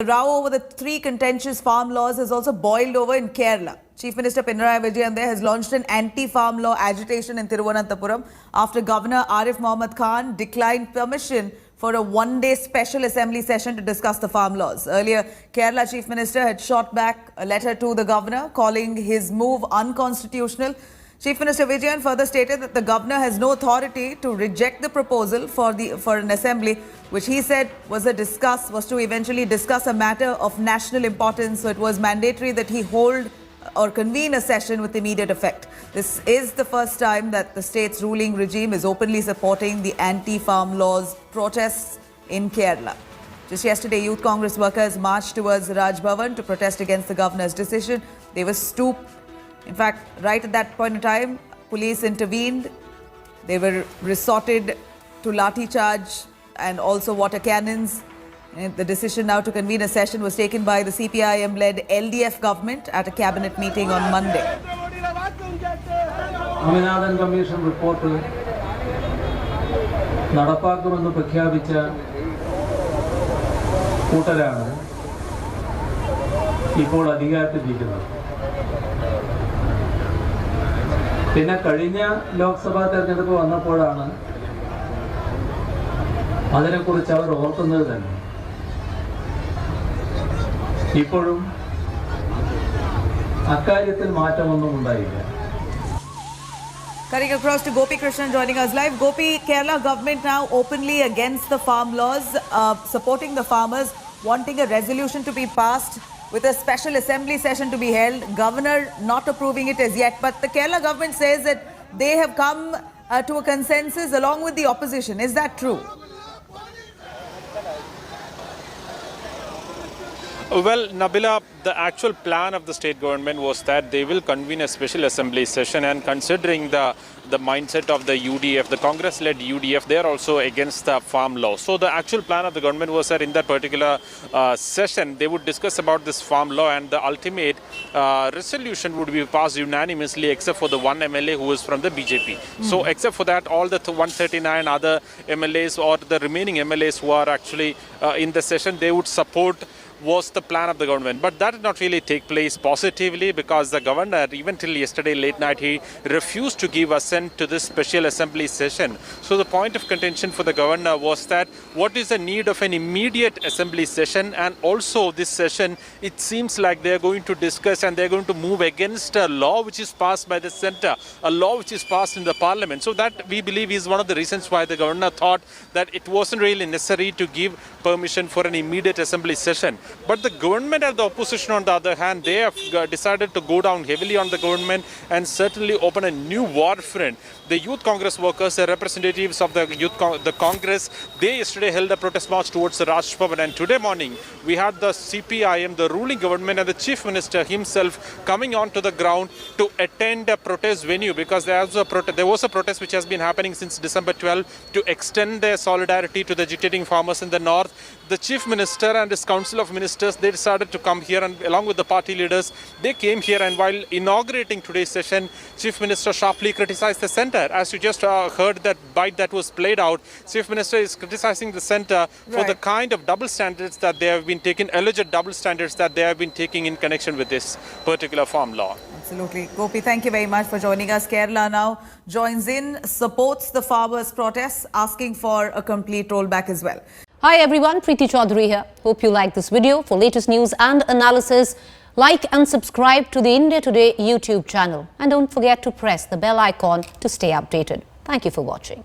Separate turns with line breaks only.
The row over the three contentious farm laws has also boiled over in Kerala. Chief Minister Pinarayi Vijayan there has launched an anti-farm law agitation in Thiruvananthapuram after Governor Arif Mohammed Khan declined permission for a one-day special assembly session to discuss the farm laws. Earlier, Kerala Chief Minister had shot back a letter to the governor calling his move unconstitutional. Chief Minister Vijayan further stated that the governor has no authority to reject the proposal for an assembly, which he said was to eventually discuss a matter of national importance. So it was mandatory that he hold or convene a session with immediate effect. This is the first time that the state's ruling regime is openly supporting the anti-farm laws protests in Kerala. Just yesterday, Youth Congress workers marched towards Raj Bhavan to protest against the governor's decision. They were stooped. In fact, right at that point in time, police intervened. They were resorted to lathi charge and also water cannons. And the decision now to convene a session was taken by the CPIM-led LDF government at a cabinet meeting on Monday.
Aminathan Commission report നടപ്പാക്കുമെന്ന് പ്രഖ്യാപിച്ച കൂട്ടരാണ് ഇപ്പോൾ അധികാരത്തിലിരിക്കുന്നത്. പിന്നെ കഴിഞ്ഞ ലോക്സഭാ തെരഞ്ഞെടുപ്പ് വന്നപ്പോഴാണ് അതിനെക്കുറിച്ച് അവർ ഓർക്കുന്നത് തന്നെ. ഇപ്പോഴും അക്കാര്യത്തിൽ മാറ്റമൊന്നും ഉണ്ടായില്ല.
Cutting across to Gopi Krishnan joining us live. Gopi, Kerala government now openly against the farm laws, supporting the farmers, wanting a resolution to be passed with a special assembly session to be held. Governor not approving it as yet. But the Kerala government says that they have come to a consensus along with the opposition. Is that true?
Well, Nabila, the actual plan of the state government was that they will convene a special assembly session, and considering the mindset of the UDF, the Congress-led UDF, they are also against the farm law. So the actual plan of the government was that in that particular session, they would discuss about this farm law, and the ultimate resolution would be passed unanimously except for the one MLA who is from the BJP. So except for that, all the 139 other MLAs or the remaining MLAs who are actually in the session, they would support was the plan of the government. But that did not really take place positively because the governor, even till yesterday late night, he refused to give assent to this special assembly session. So the point of contention for the governor was that what is the need of an immediate assembly session, and also this session, it seems like they are going to discuss and they are going to move against a law which is passed by the centre, a law which is passed in the parliament. So that, we believe, is one of the reasons why the governor thought that it wasn't really necessary to give permission for an immediate assembly session. But the government and the opposition, on the other hand, they have decided to go down heavily on the government and certainly open a new war front. The Youth Congress workers, the representatives of the Congress, they yesterday held a protest march towards the Raj Bhavan, and today morning we had the CPIM, the ruling government, and the Chief Minister himself coming onto the ground to attend a protest venue, because there was a protest which has been happening since December 12 to extend their solidarity to the agitating farmers in the north. The Chief Minister and his Council of Ministers, they decided to come here, and along with the party leaders, they came here, and while inaugurating today's session, Chief Minister sharply criticized the centre. As you just heard that bite that was played out, Chief Minister is criticizing the centre for the kind of double standards that they have been taking, alleged double standards that they have been taking in connection with this particular farm law.
Absolutely. Gopi, thank you very much for joining us. Kerala now joins in, supports the farmers' protests, asking for a complete rollback as well.
Hi everyone, Preeti Chaudhary here. Hope you like this video. For latest news and analysis, like and subscribe to the India Today YouTube channel. And don't forget to press the bell icon to stay updated. Thank you for watching.